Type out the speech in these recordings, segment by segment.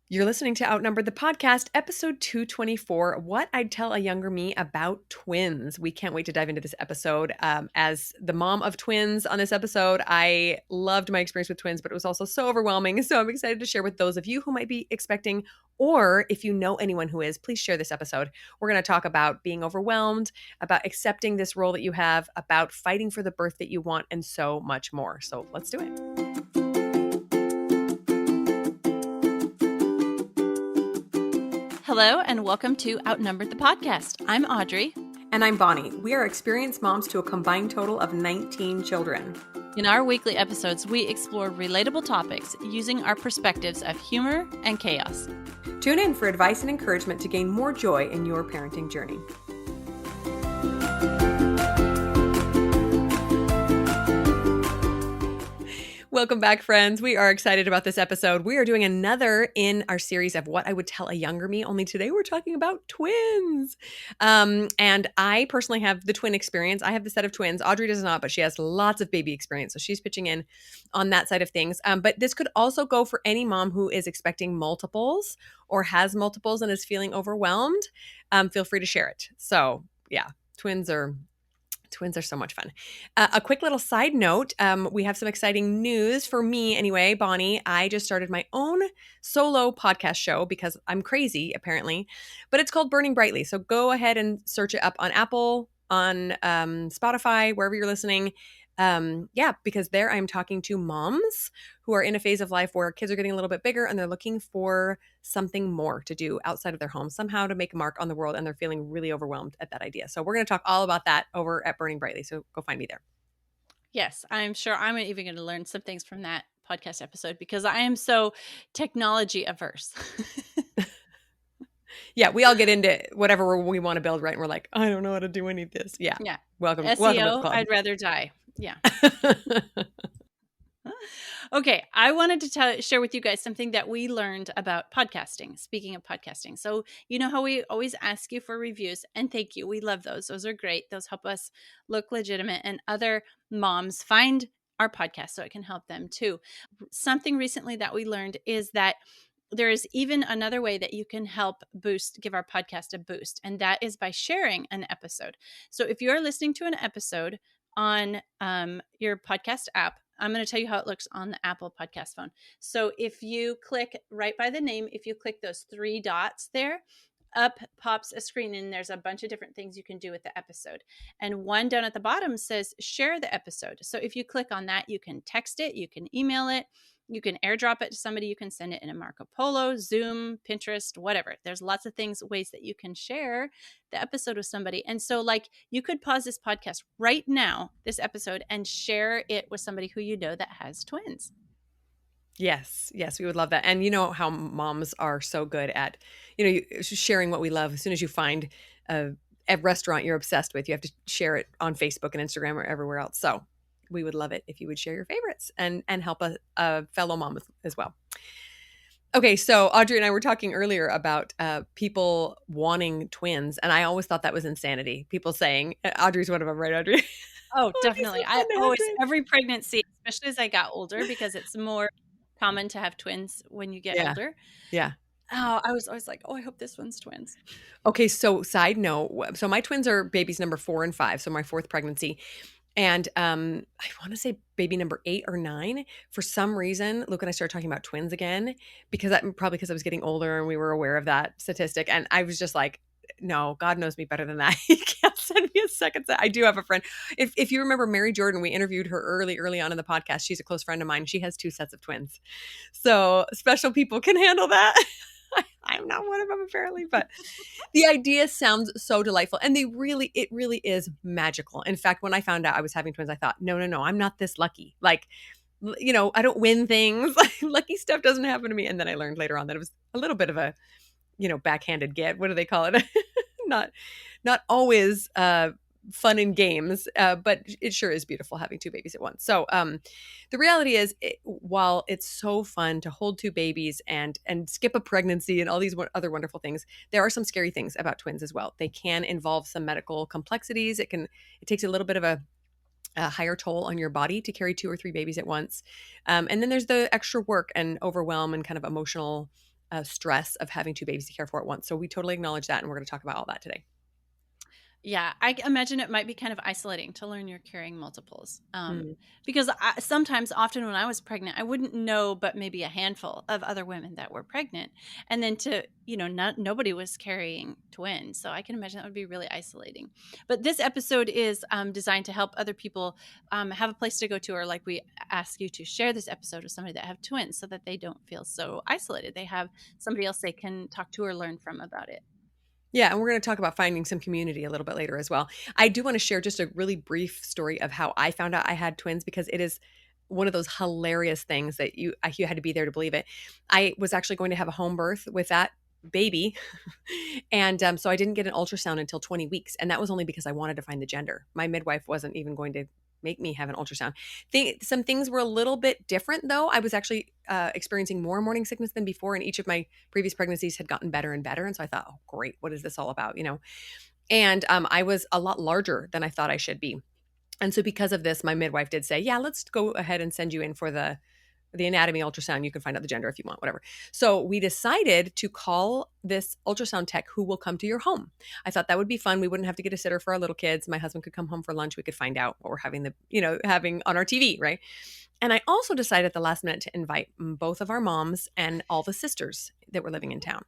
You're listening to Outnumbered the Podcast, episode 224, What I'd Tell a Younger Me About Twins. We can't wait to dive into this episode. As the mom of twins on this episode, I loved my experience with twins, but it was also so overwhelming. So I'm excited to share with those of you who might be expecting, or if you know anyone who is, please share this episode. We're going to talk about being overwhelmed, about accepting this role that you have, about fighting for the birth that you want, and so much more. So let's do it. Hello, and welcome to Outnumbered the Podcast. I'm Audrey. And I'm Bonnie. We are experienced moms to a combined total of 19 children. In our weekly episodes, we explore relatable topics using our perspectives of humor and chaos. Tune in for advice and encouragement to gain more joy in your parenting journey. Welcome back, friends. We are excited about this episode. We are doing another in our series of What I Would Tell a Younger Me, only today we're talking about twins. And I personally have the twin experience. I have the set of twins. Audrey does not, but she has lots of baby experience. So she's pitching in on that side of things. But this could also go for any mom who is expecting multiples or has multiples and is feeling overwhelmed. Feel free to share it. So yeah, twins are so much fun. A quick little side note, we have some exciting news for me anyway, Bonnie. I just started my own solo podcast show because I'm crazy, apparently, but it's called Burning Brightly. So go ahead and search it up on Apple, on Spotify, wherever you're listening. Because there I'm talking to moms who are in a phase of life where kids are getting a little bit bigger and they're looking for something more to do outside of their home, somehow to make a mark on the world, and they're feeling really overwhelmed at that idea. So we're going to talk all about that over at Burning Brightly. So go find me there. Yes, I'm sure I'm even going to learn some things from that podcast episode because I am so technology averse. Yeah, we all get into whatever we want to build, right? And we're like, I don't know how to do any of this. Yeah. Welcome SEO, to the club. I'd rather die. Yeah. Okay, I wanted to share with you guys something that we learned about podcasting. Speaking of podcasting. So, you know how we always ask you for reviews, and thank you. We love those. Those are great. Those help us look legitimate and other moms find our podcast so it can help them too. Something recently that we learned is that there is even another way that you can help give our podcast a boost, and that is by sharing an episode. So if you're listening to an episode on your podcast app, I'm going to tell you how it looks on the Apple podcast phone. So if you click right by the name, if you click those three dots there, up pops a screen and there's a bunch of different things you can do with the episode. And one down at the bottom says share the episode. So if you click on that, you can text it, you can email it, you can airdrop it to somebody, you can send it in a Marco Polo, Zoom, Pinterest, whatever. There's lots of ways that you can share the episode with somebody. And so you could pause this podcast right now, this episode, and share it with somebody who you know that has twins. Yes, we would love that. And you know how moms are so good at, sharing what we love. As soon as you find a restaurant you're obsessed with, you have to share it on Facebook and Instagram or everywhere else. So we would love it if you would share your favorites and help a fellow mom as well. Okay, so Audrey and I were talking earlier about people wanting twins, and I always thought that was insanity. People saying, Audrey's one of them, right, Audrey? Oh, definitely. I always, every pregnancy, especially as I got older, because it's more common to have twins when you get older. Yeah. Oh, I was always like, I hope this one's twins. Okay, so side note, so my twins are babies number 4 and 5, so my 4th pregnancy. And I want to say baby number 8 or 9, for some reason, Luke and I started talking about twins again, probably because I was getting older and we were aware of that statistic. And I was just like, no, God knows me better than that. He can't send me a second set. I do have a friend. If you remember Mary Jordan, we interviewed her early on in the podcast. She's a close friend of mine. She has 2 sets of twins. So special people can handle that. I'm not one of them apparently, but the idea sounds so delightful. And it really is magical. In fact, when I found out I was having twins, I thought, no, I'm not this lucky. I don't win things. Lucky stuff doesn't happen to me. And then I learned later on that it was a little bit of a, backhanded get. What do they call it? Not always fun and games, but it sure is beautiful having 2 babies at once. So the reality is, while it's so fun to hold 2 babies and skip a pregnancy and all these other wonderful things, there are some scary things about twins as well. They can involve some medical complexities. It takes a little bit of a higher toll on your body to carry 2 or 3 babies at once. And then there's the extra work and overwhelm and kind of emotional stress of having two babies to care for at once. So we totally acknowledge that, and we're going to talk about all that today. Yeah, I imagine it might be kind of isolating to learn you're carrying multiples. Mm. Because sometimes, often when I was pregnant, I wouldn't know but maybe a handful of other women that were pregnant. And then nobody was carrying twins. So I can imagine that would be really isolating. But this episode is designed to help other people have a place to go to, or like we ask you to share this episode with somebody that have twins so that they don't feel so isolated. They have somebody else they can talk to or learn from about it. Yeah, and we're going to talk about finding some community a little bit later as well. I do want to share just a really brief story of how I found out I had twins, because it is one of those hilarious things that you had to be there to believe it. I was actually going to have a home birth with that baby, and so I didn't get an ultrasound until 20 weeks, and that was only because I wanted to find the gender. My midwife wasn't even going to make me have an ultrasound. Some things were a little bit different, though. I was actually experiencing more morning sickness than before, and each of my previous pregnancies had gotten better and better. And so I thought, oh, great, what is this all about? And I was a lot larger than I thought I should be. And so because of this, my midwife did say, yeah, let's go ahead and send you in for the anatomy ultrasound. You can find out the gender if you want, whatever. So we decided to call this ultrasound tech who will come to your home. I thought that would be fun. We wouldn't have to get a sitter for our little kids. My husband could come home for lunch. We could find out what we're having on our TV, right? And I also decided at the last minute to invite both of our moms and all the sisters that were living in town.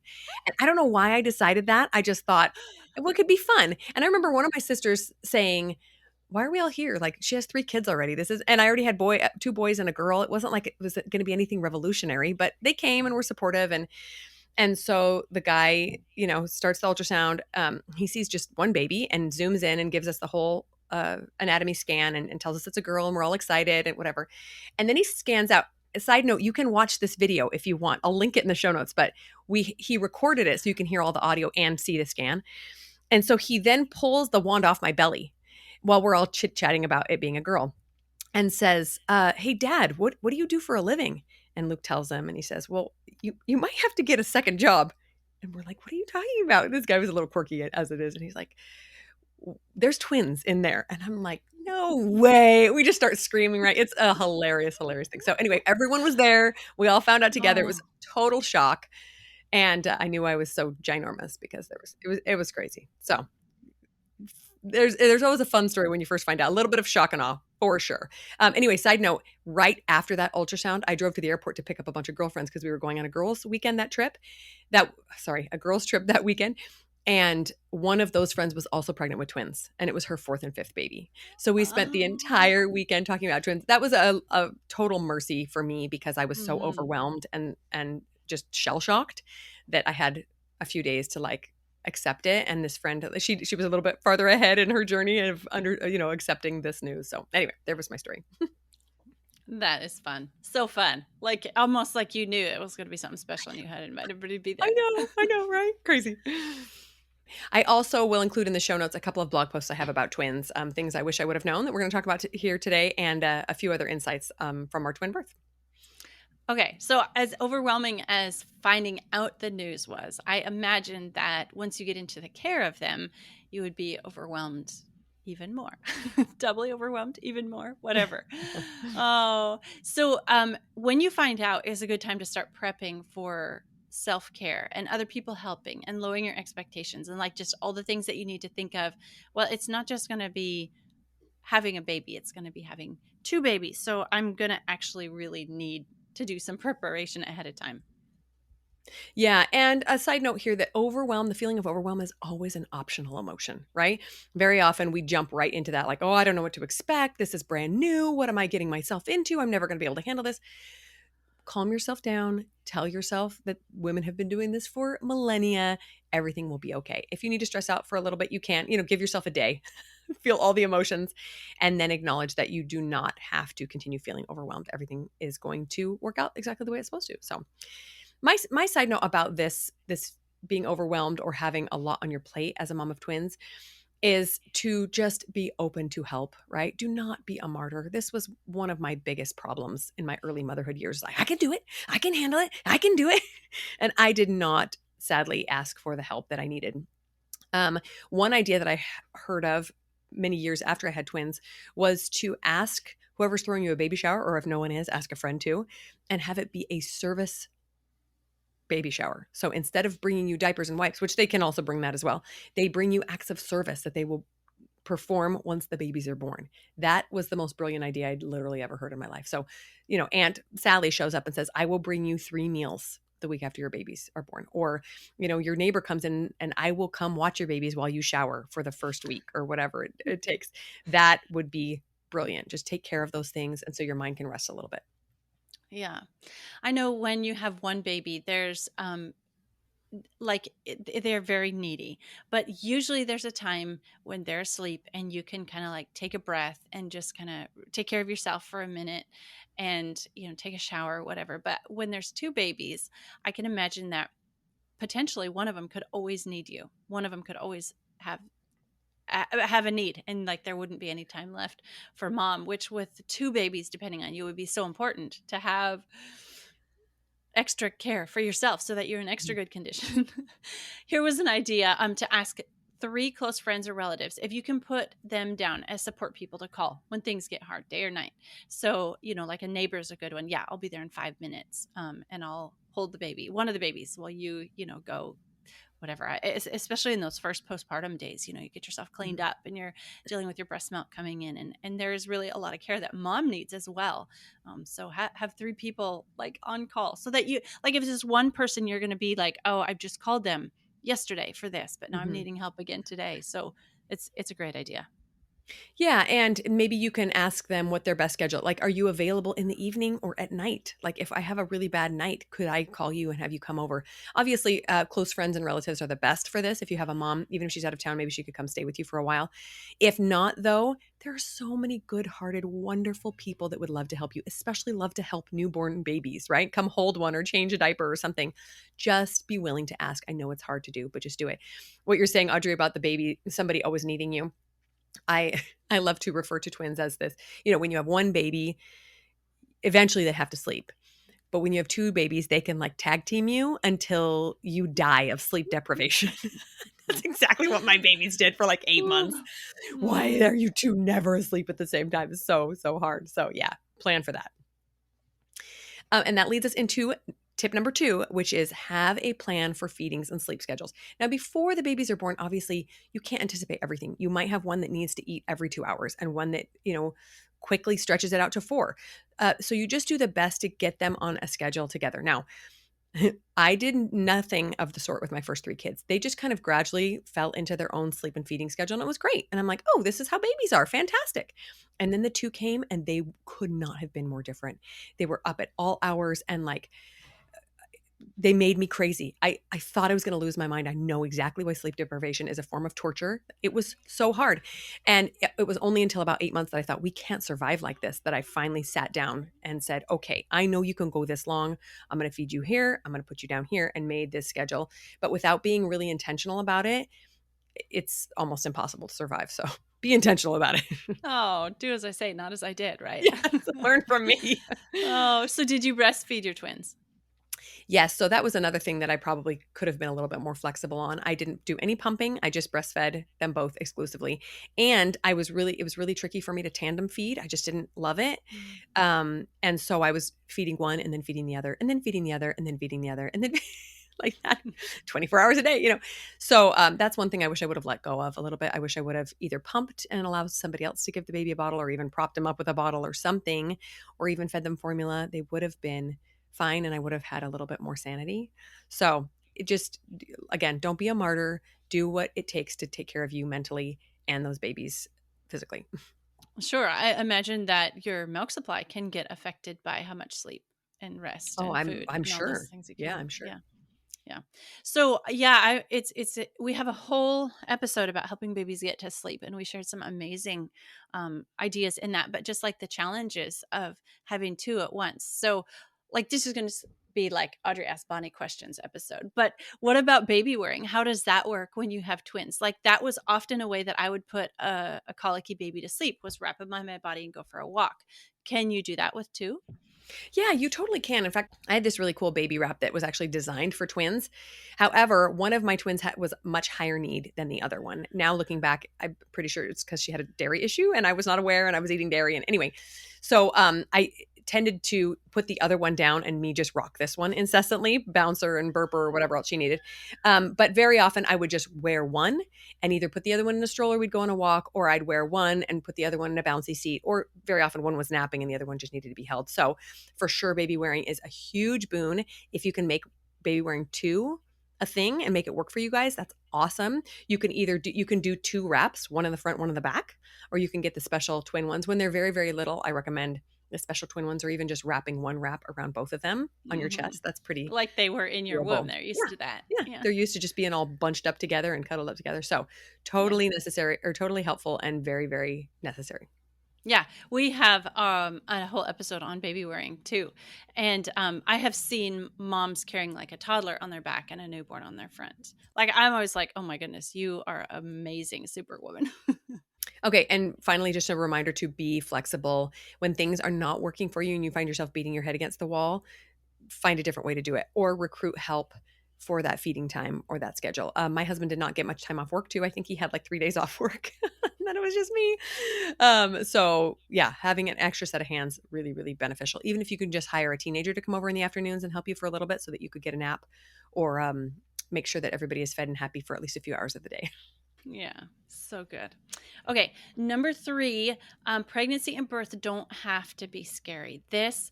And I don't know why I decided that. I just thought, well, it could be fun. And I remember one of my sisters saying, why are we all here? Like, she has 3 kids already. And I already had 2 boys and a girl. It wasn't like it was going to be anything revolutionary, but they came and were supportive. And so the guy, starts the ultrasound. He sees just one baby and zooms in and gives us the whole anatomy scan, and tells us it's a girl, and we're all excited and whatever. And then he scans out. A side note, you can watch this video if you want. I'll link it in the show notes, but he recorded it so you can hear all the audio and see the scan. And so he then pulls the wand off my belly while we're all chit-chatting about it being a girl, and says, hey, Dad, what do you do for a living? And Luke tells him, and he says, well, you might have to get a second job. And we're like, what are you talking about? This guy was a little quirky as it is. And he's like, there's twins in there. And I'm like, no way. We just start screaming, right? It's a hilarious thing. So anyway, everyone was there. We all found out together. It was Oh. a total shock. And I knew I was so ginormous, because it was crazy. So there's always a fun story when you first find out. A little bit of shock and awe, for sure. Anyway, side note, right after that ultrasound, I drove to the airport to pick up a bunch of girlfriends, because we were going on a girls' weekend a girls' trip that weekend. And one of those friends was also pregnant with twins, and it was her 4th and 5th baby. So we spent the Oh. entire weekend talking about twins. That was a total mercy for me, because I was so Mhm. overwhelmed and just shell shocked that I had a few days to accept it. And this friend, she was a little bit farther ahead in her journey of accepting this news. So anyway, there was my story. That is fun. So fun. Like almost like you knew it was going to be something special and you had invited everybody to be there. I know, right? Crazy. I also will include in the show notes a couple of blog posts I have about twins, things I wish I would have known that we're going to talk about here today, and a few other insights from our twin birth. Okay, so as overwhelming as finding out the news was, I imagine that once you get into the care of them, you would be overwhelmed even more. Doubly overwhelmed, even more, whatever. Oh, so when you find out is a good time to start prepping for self-care and other people helping and lowering your expectations and like just all the things that you need to think of. Well, it's not just going to be having a baby, it's going to be having 2 babies. So I'm going to actually really need to do some preparation ahead of time. Yeah. And a side note here, that the feeling of overwhelm is always an optional emotion, right? Very often we jump right into that, like, oh, I don't know what to expect. This is brand new. What am I getting myself into? I'm never going to be able to handle this. Calm yourself down. Tell yourself that women have been doing this for millennia. Everything will be okay. If you need to stress out for a little bit, you can, give yourself a day, feel all the emotions, and then acknowledge that you do not have to continue feeling overwhelmed. Everything is going to work out exactly the way it's supposed to. So my side note about this being overwhelmed or having a lot on your plate as a mom of twins is to just be open to help, right? Do not be a martyr. This was one of my biggest problems in my early motherhood years. Like, I can do it. I can handle it. I can do it. And I did not, sadly, ask for the help that I needed. One idea that I heard of many years after I had twins was to ask whoever's throwing you a baby shower, or if no one is, ask a friend too, and have it be a service baby shower. So instead of bringing you diapers and wipes, which they can also bring that as well, they bring you acts of service that they will perform once the babies are born. That was the most brilliant idea I'd literally ever heard in my life. So, Aunt Sally shows up and says, I will bring you 3 meals the week after your babies are born. Or, your neighbor comes in and I will come watch your babies while you shower for the first week or whatever it takes. That would be brilliant. Just take care of those things. And so your mind can rest a little bit. Yeah. I know when you have one baby, there's they're very needy, but usually there's a time when they're asleep and you can kind of like take a breath and just kind of take care of yourself for a minute and take a shower or whatever. But when there's two babies, I can imagine that potentially one of them could always need you. One of them could always have a need, and like there wouldn't be any time left for mom, which with two babies depending on you would be so important to have extra care for yourself so that you're in extra good condition. Here was an idea to ask 3 close friends or relatives if you can put them down as support people to call when things get hard, day or night. So, like a neighbor is a good one. Yeah, I'll be there in 5 minutes, and I'll hold the baby, one of the babies, while you go whatever. Especially in those first postpartum days, you get yourself cleaned up and you're dealing with your breast milk coming in, and there's really a lot of care that mom needs as well. So have 3 people like on call, so that you, like, if it's just one person, you're going to be like, oh, I've just called them yesterday for this, but now I'm needing help again today. So it's a great idea. Yeah, and maybe you can ask them what their best schedule. Like, are you available in the evening or at night? Like, if I have a really bad night, could I call you and have you come over? Obviously, close friends and relatives are the best for this. If you have a mom, even if she's out of town, maybe she could come stay with you for a while. If not, though, there are so many good-hearted, wonderful people that would love to help you, especially love to help newborn babies, right? Come hold one or change a diaper or something. Just be willing to ask. I know it's hard to do, but just do it. What you're saying, Audrey, about the baby, somebody always needing you. I I love to refer to twins as this. When you have one baby, eventually they have to sleep. But when you have 2 babies, they can like tag team you until you die of sleep deprivation. That's exactly what my babies did for like 8 months. Why are you 2 never asleep at the same time? It's so, so hard. So yeah, plan for that. And that leads us into tip number 2, which is have a plan for feedings and sleep schedules. Now, before the babies are born, obviously, you can't anticipate everything. You might have one that needs to eat every 2 hours and one that, quickly stretches it out to 4. So you just do the best to get them on a schedule together. Now, I did nothing of the sort with my first 3 kids. They just kind of gradually fell into their own sleep and feeding schedule, and it was great. And I'm like, oh, this is how babies are. Fantastic. And then the 2 came, and they could not have been more different. They were up at all hours, and like, they made me crazy. I thought I was going to lose my mind. I know exactly why sleep deprivation is a form of torture. It was so hard. And it was only until about 8 months that I thought, we can't survive like this, that I finally sat down and said, okay, I know you can go this long. I'm going to feed you here. I'm going to put you down here, and made this schedule. But without being really intentional about it, it's almost impossible to survive. So be intentional about it. Oh, do as I say, not as I did, right? Yes, learn from me. Oh, so did you breastfeed your twins? Yes, so that was another thing that I probably could have been a little bit more flexible on. I didn't do any pumping. I just breastfed them both exclusively. And it was really tricky for me to tandem feed. I just didn't love it. And so I was feeding one and then feeding the other and then feeding the other and then feeding the other and then like that 24 hours a day. So that's one thing I wish I would have let go of a little bit. I wish I would have either pumped and allowed somebody else to give the baby a bottle, or even propped them up with a bottle or something, or even fed them formula. They would have been fine, and I would have had a little bit more sanity. So just, again, don't be a martyr. Do what it takes to take care of you mentally and those babies physically. Sure. I imagine that your milk supply can get affected by how much sleep and rest Oh, and I'm food I'm and all those sure. things you Yeah, can. I'm sure. Yeah. Yeah. So yeah, we have a whole episode about helping babies get to sleep, and we shared some amazing ideas in that, but just like the challenges of having 2 at once. So like, this is going to be like Audrey Asked Bonnie Questions episode, but what about baby wearing? How does that work when you have twins? Like, that was often a way that I would put a colicky baby to sleep, was wrap them on my body and go for a walk. Can you do that with 2? Yeah, you totally can. In fact, I had this really cool baby wrap that was actually designed for twins. However, one of my twins was much higher need than the other one. Now looking back, I'm pretty sure it's because she had a dairy issue and I was not aware, and I was eating dairy. And anyway, so I tended to put the other one down and me just rock this one incessantly, bounce her and burp her or whatever else she needed. But very often I would just wear one and either put the other one in a stroller, we'd go on a walk, or I'd wear one and put the other one in a bouncy seat, or very often one was napping and the other one just needed to be held. So for sure, baby wearing is a huge boon. If you can make baby wearing two a thing and make it work for you guys, that's awesome. You can either do, you can do two wraps, one in the front, one in the back, or you can get the special twin ones. When they're very, very little, I recommend the special twin ones, or even just wrapping one wrap around both of them on your Mhm. chest. That's pretty Like they were in your womb. doable. They're used Yeah. to that. Yeah. Yeah. They're used to just being all bunched up together and cuddled up together. So Yeah. totally necessary, or totally helpful, and very, very necessary. Yeah, we have a whole episode on baby wearing too. And I have seen moms carrying like a toddler on their back and a newborn on their front. Like I'm always like, "Oh my goodness, you are amazing superwoman." Okay, and finally, just a reminder to be flexible. When things are not working for you and you find yourself beating your head against the wall, find a different way to do it, or recruit help for that feeding time or that schedule. My husband did not get much time off work too. I think he had like 3 days off work. And then it was just me. So yeah, having an extra set of hands, really, really beneficial. Even if you can just hire a teenager to come over in the afternoons and help you for a little bit so that you could get a nap, or make sure that everybody is fed and happy for at least a few hours of the day. Yeah, so good. Okay, number 3, pregnancy and birth don't have to be scary. This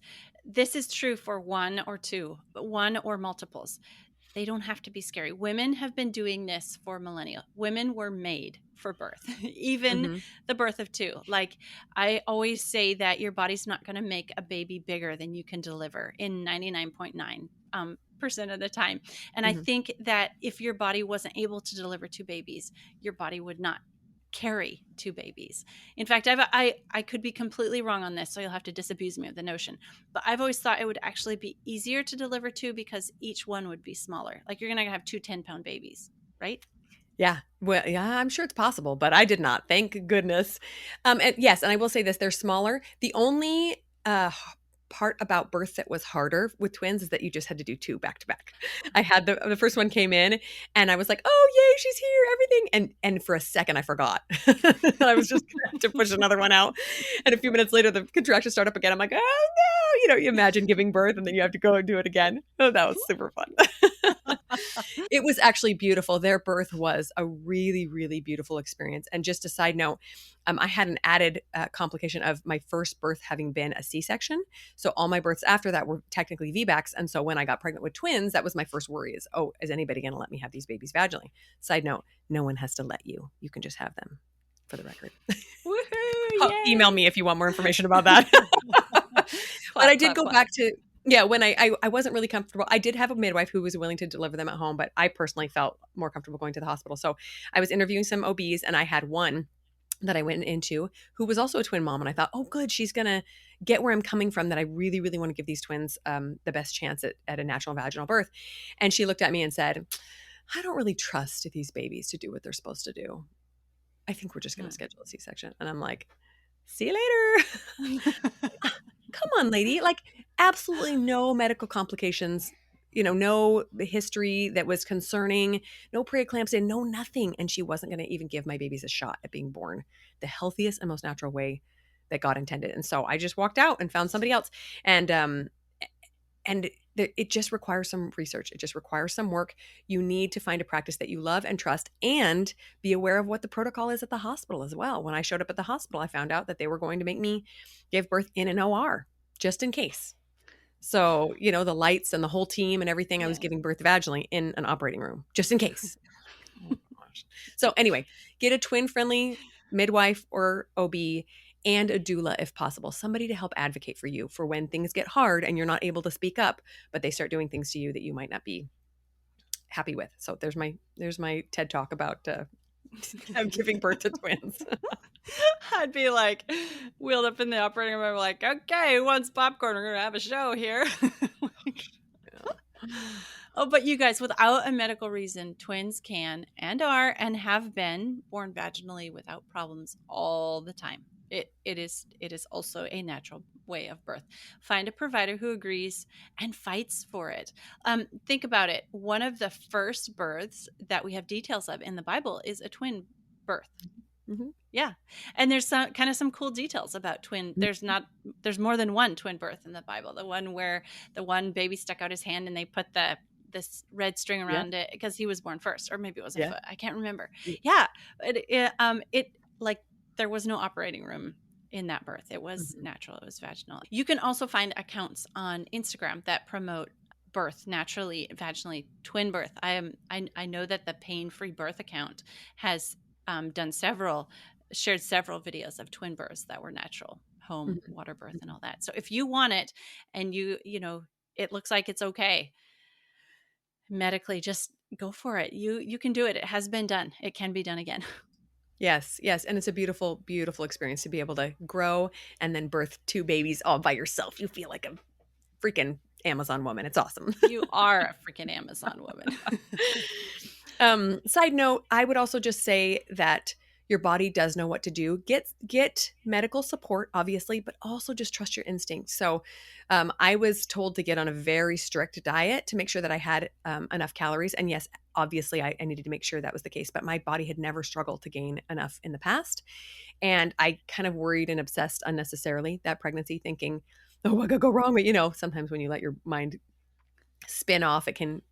is true for one or two, but one or multiples. They don't have to be scary. Women have been doing this for millennia. Women were made for birth, even Hmm. the birth of two. Like I always say that your body's not going to make a baby bigger than you can deliver in 99.9 percent of the time. And I Hmm. think that if your body wasn't able to deliver two babies, your body would not carry two babies. In fact, I could be completely wrong on this, so you'll have to disabuse me of the notion. But I've always thought it would actually be easier to deliver two because each one would be smaller. Like you're going to have two 10-pound babies, right? Yeah. Well, yeah, I'm sure it's possible, but I did not. Thank goodness. And yes, and I will say this, they're smaller. The only part about birth that was harder with twins is that you just had to do two back to back. I had the first one came in and I was like, "Oh, yay, she's here, everything." And for a second I forgot. I was just gonna have to push another one out. And a few minutes later the contractions start up again. I'm like, "Oh no." You imagine giving birth and then you have to go and do it again. Oh, that was super fun. It was actually beautiful. Their birth was a really, really beautiful experience. And just a side note, I had an added complication of my first birth having been a C-section. So all my births after that were technically VBACs. And so when I got pregnant with twins, that was my first worry is, oh, is anybody going to let me have these babies vaginally? Side note, no one has to let you. You can just have them, for the record. Woohoo! Email Yay! me if you want more information about that. But I Clap, did clap, go clap. back to, yeah, when I wasn't really comfortable. I did have a midwife who was willing to deliver them at home, but I personally felt more comfortable going to the hospital. So I was interviewing some OBs and I had one that I went into who was also a twin mom. And I thought, oh, good, she's going to get where I'm coming from, that I really, really want to give these twins the best chance at a natural vaginal birth. And she looked at me and said, I don't really trust these babies to do what they're supposed to do. I think we're just going to schedule a C-section. And I'm like, see you later. Come on, lady. Like, absolutely no medical complications, no history that was concerning, no preeclampsia, no nothing. And she wasn't going to even give my babies a shot at being born the healthiest and most natural way that God intended. And so I just walked out and found somebody else. And it just requires some research. It just requires some work. You need to find a practice that you love and trust, and be aware of what the protocol is at the hospital as well. When I showed up at the hospital, I found out that they were going to make me give birth in an OR just in case. So, the lights and the whole team and everything, I was Yeah. giving birth vaginally in an operating room just in case. Oh, gosh. So anyway, get a twin friendly midwife or OB and a doula if possible, somebody to help advocate for you for when things get hard and you're not able to speak up, but they start doing things to you that you might not be happy with. So there's my TED talk about giving birth to twins. I'd be like wheeled up in the operating room, like, okay, who wants popcorn? We're gonna have a show here. Oh, but you guys, without a medical reason, twins can and are and have been born vaginally without problems all the time. It is also a natural way of birth. Find a provider who agrees and fights for it. Think about it. One of the first births that we have details of in the Bible is a twin birth. Mhm. Yeah. And there's some kind of some cool details about twin. There's more than one twin birth in the Bible. The one where the one baby stuck out his hand and they put this red string Yeah, around it because he was born first, or maybe it was a yeah. foot. I can't remember. Mm, Yeah. It like there was no operating room in that birth. It was mhm, natural. It was vaginal. You can also find accounts on Instagram that promote birth naturally, vaginally, twin birth. I know that the pain free birth account has done several shared several videos of twin births that were natural, home mhm, water birth and mhm. all that. So if you want it and it looks like it's okay medically, just go for it. You can do it. It has been done. It can be done again. Yes, yes, and it's a beautiful, beautiful experience to be able to grow and then birth 2 babies all by yourself. You feel like a freaking Amazon woman. It's awesome. You are a freaking Amazon woman. Side note, I would also just say that your body does know what to do. Get medical support, obviously, but also just trust your instincts. So, I was told to get on a very strict diet to make sure that I had enough calories. And yes, obviously, I needed to make sure that was the case. But my body had never struggled to gain enough in the past, and I kind of worried and obsessed unnecessarily that pregnancy, thinking, "Oh, what could go wrong?" But sometimes when you let your mind spin off, it can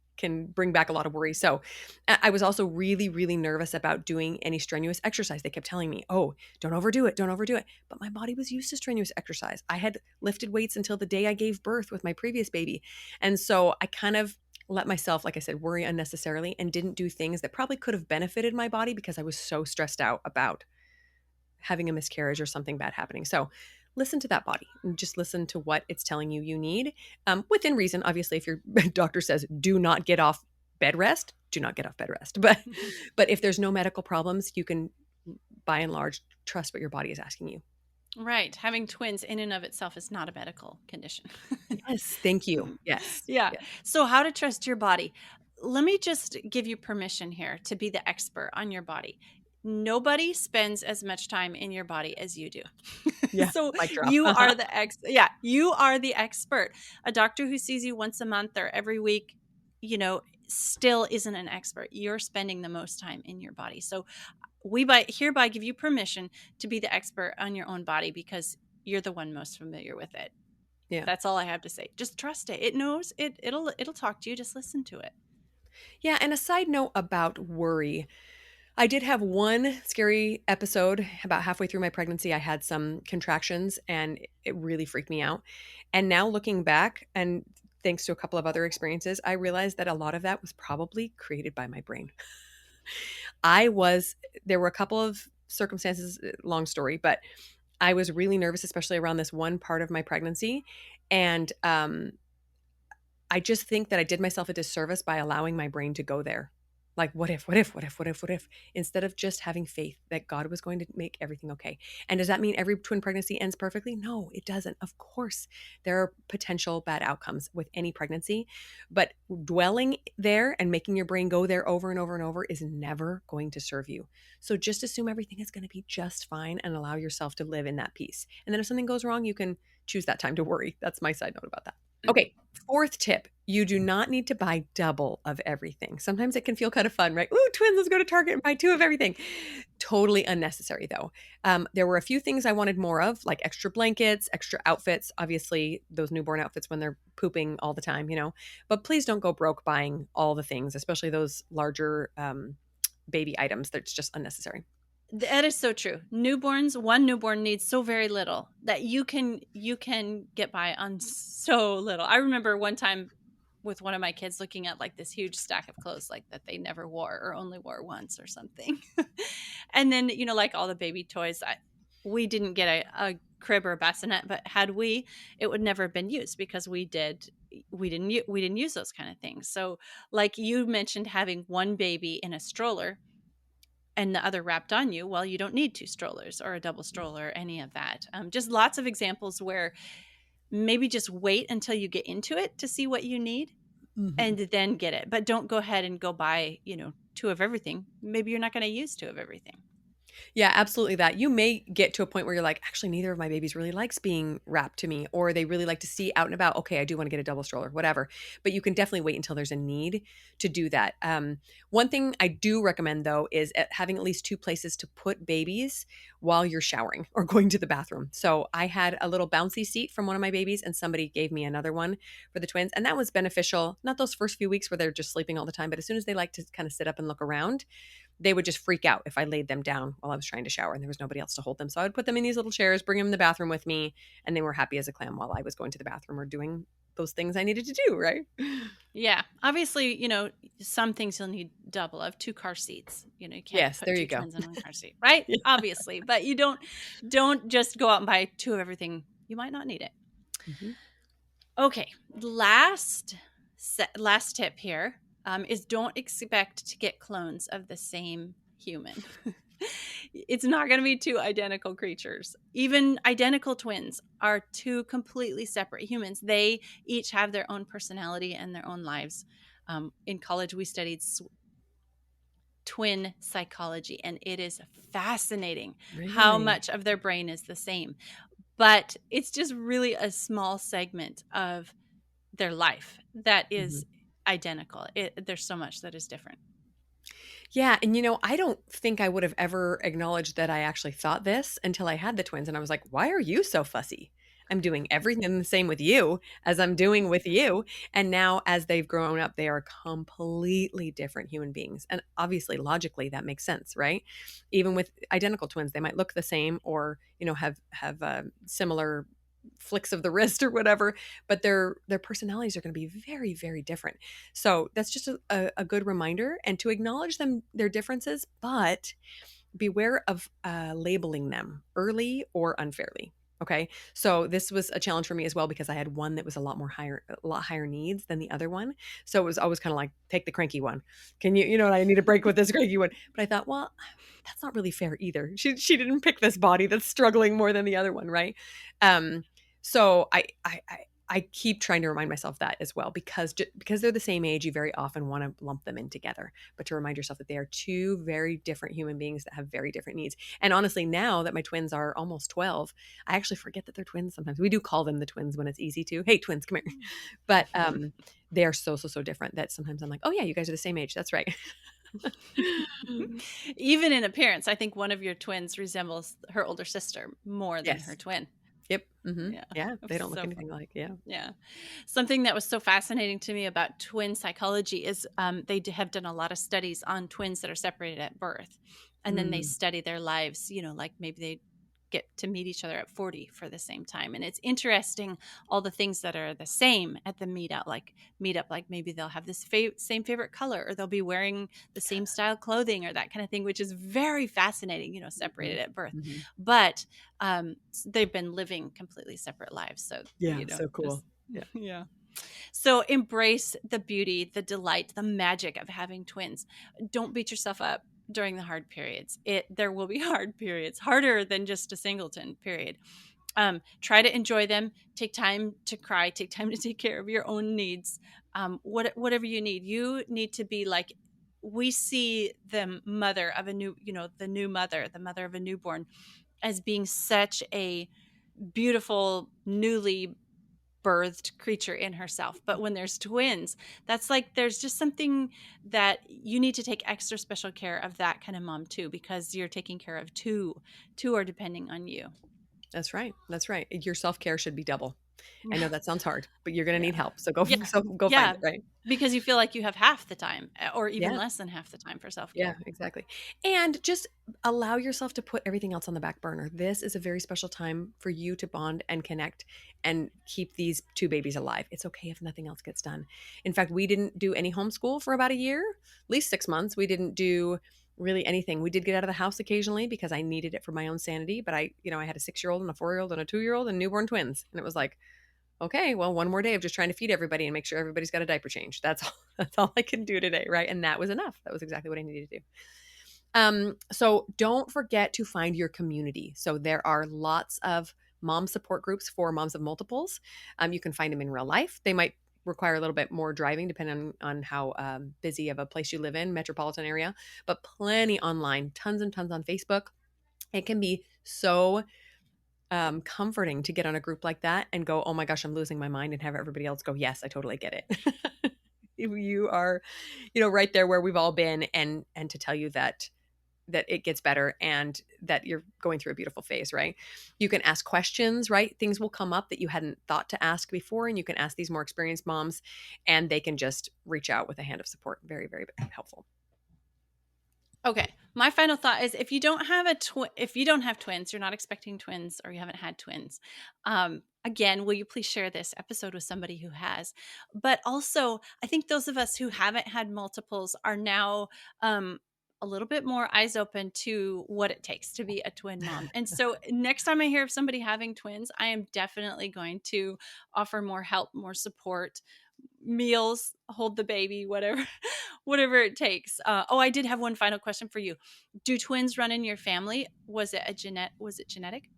bring back a lot of worry. So I was also really, really nervous about doing any strenuous exercise. They kept telling me, "Oh, don't overdo it, don't overdo it." But my body was used to strenuous exercise. I had lifted weights until the day I gave birth with my previous baby. And so I kind of let myself, like I said, worry unnecessarily and didn't do things that probably could have benefited my body because I was so stressed out about having a miscarriage or something bad happening. So listen to that body and just listen to what it's telling you you need, within reason. Obviously, if your doctor says do not get off bed rest, do not get off bed rest. But if there's no medical problems, you can by and large trust what your body is asking you. Right. Having twins in and of itself is not a medical condition. Yes, thank you. Yes. Yeah. Yeah. So, how to trust your body? Let me just give you permission here to be the expert on your body. Nobody spends as much time in your body as you do. Yeah. So Mic drop. you are the yeah, you are the expert. A doctor who sees you once a month or every week, still isn't an expert. You're spending the most time in your body. So we hereby give you permission to be the expert on your own body because you're the one most familiar with it. Yeah. That's all I have to say. Just trust it. It knows it. It'll talk to you. Just listen to it. Yeah. And a side note about worry, I did have one scary episode about halfway through my pregnancy. I had some contractions and it really freaked me out. And now looking back, and thanks to a couple of other experiences, I realized that a lot of that was probably created by my brain. I was, there were a couple of circumstances, long story, but I was really nervous, especially around this one part of my pregnancy. And I just think that I did myself a disservice by allowing my brain to go there. Like, what if, what if, what if, what if, what if, instead of just having faith that God was going to make everything okay. And does that mean every twin pregnancy ends perfectly? No, it doesn't. Of course, there are potential bad outcomes with any pregnancy, but dwelling there and making your brain go there over and over and over is never going to serve you. So just assume everything is going to be just fine and allow yourself to live in that peace. And then if something goes wrong, you can choose that time to worry. That's my side note about that. Okay, fourth tip, you do not need to buy double of everything. Sometimes it can feel kind of fun, right? Ooh, twins, let's go to Target and buy 2 of everything. Totally unnecessary, though. There were a few things I wanted more of, like extra blankets, extra outfits, obviously, those newborn outfits when they're pooping all the time. But please don't go broke buying all the things, especially those larger baby items. That's just unnecessary. That is so true. One newborn needs so very little that you can get by on so little. I remember one time with one of my kids looking at like this huge stack of clothes like that they never wore or only wore once or something. And then, like all the baby toys, we didn't get a crib or a bassinet, but had we, it would never have been used because we didn't use those kind of things. So like you mentioned having one baby in a stroller and the other wrapped on you, well, you don't need 2 strollers or a double stroller or any of that. Just lots of examples where maybe just wait until you get into it to see what you need Mhm. and then get it. But don't go ahead and go buy, 2 of everything. Maybe you're not going to use 2 of everything. Yeah, absolutely that. You may get to a point where you're like, actually, neither of my babies really likes being wrapped to me, or they really like to see out and about. Okay, I do want to get a double stroller, whatever. But you can definitely wait until there's a need to do that. One thing I do recommend though is having at least two places to put babies while you're showering or going to the bathroom. So I had a little bouncy seat from one of my babies, and somebody gave me another one for the twins, and that was beneficial. Not those first few weeks where they're just sleeping all the time, but as soon as they like to kind of sit up and look around, they would just freak out if I laid them down while I was trying to shower and there was nobody else to hold them. So I would put them in these little chairs, bring them in the bathroom with me, and they were happy as a clam while I was going to the bathroom or doing those things I needed to do, right? Yeah. Obviously, some things you'll need double of, 2 car seats. You can't Yes, put there you 2 go. twins in 1 car seat, right? Yeah. Obviously, but you don't just go out and buy 2 of everything. You might not need it. Mhm. Okay, last tip here, is don't expect to get clones of the same human. It's not going to be 2 identical creatures. Even identical twins are 2 completely separate humans. They each have their own personality and their own lives. In college, we studied twin psychology, and it is fascinating how Really? much of their brain is the same. But it's just really a small segment of their life that is Mhm. identical. There's so much that is different. Yeah, and I don't think I would have ever acknowledged that I actually thought this until I had the twins and I was like, "Why are you so fussy? I'm doing everything the same with you as I'm doing with you." And now as they've grown up, they are completely different human beings. And obviously logically that makes sense, right? Even with identical twins, they might look the same or, have similar flicks of the wrist or whatever, but their personalities are going to be very, very different. So that's just a good reminder and to acknowledge their differences, but beware of labeling them early or unfairly. Okay. So this was a challenge for me as well because I had one that was a lot higher needs than the other one. So it was always kind of like, take the cranky one. Can I need a break with this cranky one. But I thought, well, that's not really fair either. She didn't pick this body that's struggling more than the other one, right? Um, so I keep trying to remind myself that as well because they're the same age, you very often want to lump them in together, but to remind yourself that they are two very different human beings that have very different needs. And honestly, now that my twins are almost 12, I actually forget that they're twins sometimes. We do call them the twins when it's easy to. Hey, twins, come here. But they are so so so different that sometimes I'm like, oh yeah, you guys are the same age. That's right. Even in appearance, I think one of your twins resembles her older sister more than her Yes. twin. Yep. Yeah. Yeah. It was They don't look so fun. anything like. Yeah. Yeah. Something that was so fascinating to me about twin psychology is they have done a lot of studies on twins that are separated at birth. And then they Mm, study their lives, like maybe they get to meet each other at 40 for the same time. And it's interesting all the things that are the same at the meetup, like maybe they'll have this same favorite color or they'll be wearing the same style clothing or that kind of thing, which is very fascinating, mhm, separated at birth. mhm. But they've been living completely separate lives. So, Yeah. So just cool. Yeah. yeah. So embrace the beauty, the delight, the magic of having twins. Don't beat yourself up during the hard periods. There will be hard periods, harder than just a singleton period. Try to enjoy them. Take time to cry. Take time to take care of your own needs. Whatever you need. You need to be like we see the mother of a new, the new mother, the mother of a newborn, as being such a beautiful, newly birthed creature in herself. But when there's twins, that's like there's just something that you need to take extra special care of that kind of mom too, because you're taking care of two. Two are depending on you. That's right. That's right. Your self-care should be double. I know that sounds hard, but you're gonna need Yeah. help. So go Yeah. so go find Yeah. it, right? Because you feel like you have half the time or even Yeah. less than half the time for self Yeah, care. exactly. And just allow yourself to put everything else on the back burner. This is a very special time for you to bond and connect and keep these two babies alive. It's okay if nothing else gets done. In fact, we didn't do any homeschool for about a year, at least 6 months. We didn't do really anything. We did get out of the house occasionally because I needed it for my own sanity. But I had a 6-year old and a 4-year old and a 2-year old and newborn twins. And it was like, okay, well, one more day of just trying to feed everybody and make sure everybody's got a diaper change. That's all. That's all I can do today, right? And that was enough. That was exactly what I needed to do. So don't forget to find your community. So there are lots of mom support groups for moms of multiples. You can find them in real life. They might require a little bit more driving depending on how busy of a place you live in, metropolitan area, but plenty online, tons and tons on Facebook. It can be so comforting to get on a group like that and go, oh my gosh, I'm losing my mind, and have everybody else go, yes, I totally get it. You are, right there where we've all been, and to tell you that it gets better and that you're going through a beautiful phase, right? You can ask questions, right? Things will come up that you hadn't thought to ask before, and you can ask these more experienced moms, and they can just reach out with a hand of support. Very, very helpful. Okay. My final thought is if you don't have twins, you're not expecting twins, or you haven't had twins. Again, will you please share this episode with somebody who has? But also, I think those of us who haven't had multiples are now a little bit more eyes open to what it takes to be a twin mom. And so next time I hear of somebody having twins, I am definitely going to offer more help, more support, meals, hold the baby, whatever whatever it takes. I did have one final question for you. Do twins run in your family? Was it genetic?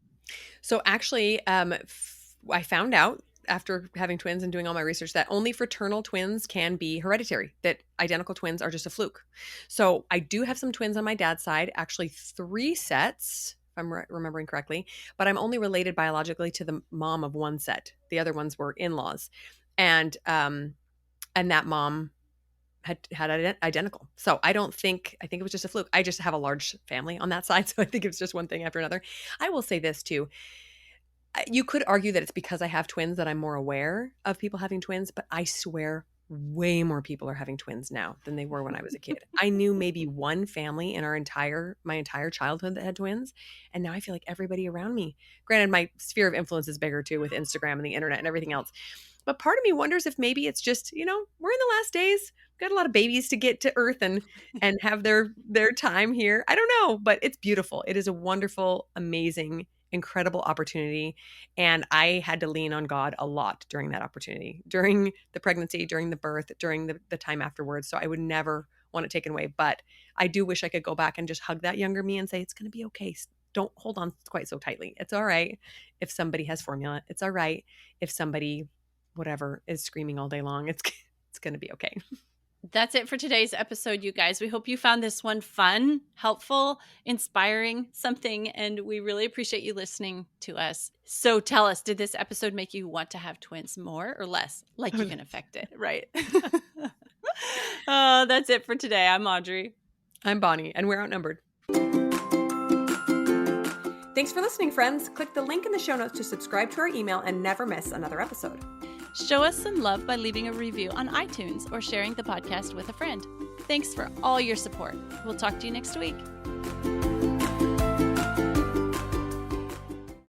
So actually, I found out after having twins and doing all my research that only fraternal twins can be hereditary, that identical twins are just a fluke. So I do have some twins on my dad's side, actually 3 sets, if I'm remembering correctly, but I'm only related biologically to the mom of one set. The other ones were in-laws. And that mom had identical. So I think it was just a fluke. I just have a large family on that side. So I think it's just one thing after another. I will say this too. You could argue that it's because I have twins that I'm more aware of people having twins, but I swear way more people are having twins now than they were when I was a kid. I knew maybe one family in my entire childhood that had twins, and now I feel like everybody around me. Granted, my sphere of influence is bigger too with Instagram and the internet and everything else. But part of me wonders if maybe it's just, we're in the last days. We've got a lot of babies to get to earth and have their time here. I don't know, but it's beautiful. It is a wonderful, amazing, incredible opportunity. And I had to lean on God a lot during that opportunity, during the pregnancy, during the birth, during the time afterwards. So I would never want it taken away. But I do wish I could go back and just hug that younger me and say, it's going to be okay. Don't hold on quite so tightly. It's all right if somebody has formula. It's all right if somebody, whatever, is screaming all day long. It's going to be okay. That's it for today's episode, you guys. We hope you found this one fun, helpful, inspiring, something, and we really appreciate you listening to us. So tell us, did this episode make you want to have twins more or less? Like you can affect it, right? That's it for today. I'm Audrey. I'm Bonnie, and we're outnumbered. Thanks for listening, friends. Click the link in the show notes to subscribe to our email and never miss another episode. Show us some love by leaving a review on iTunes or sharing the podcast with a friend. Thanks for all your support. We'll talk to you next week.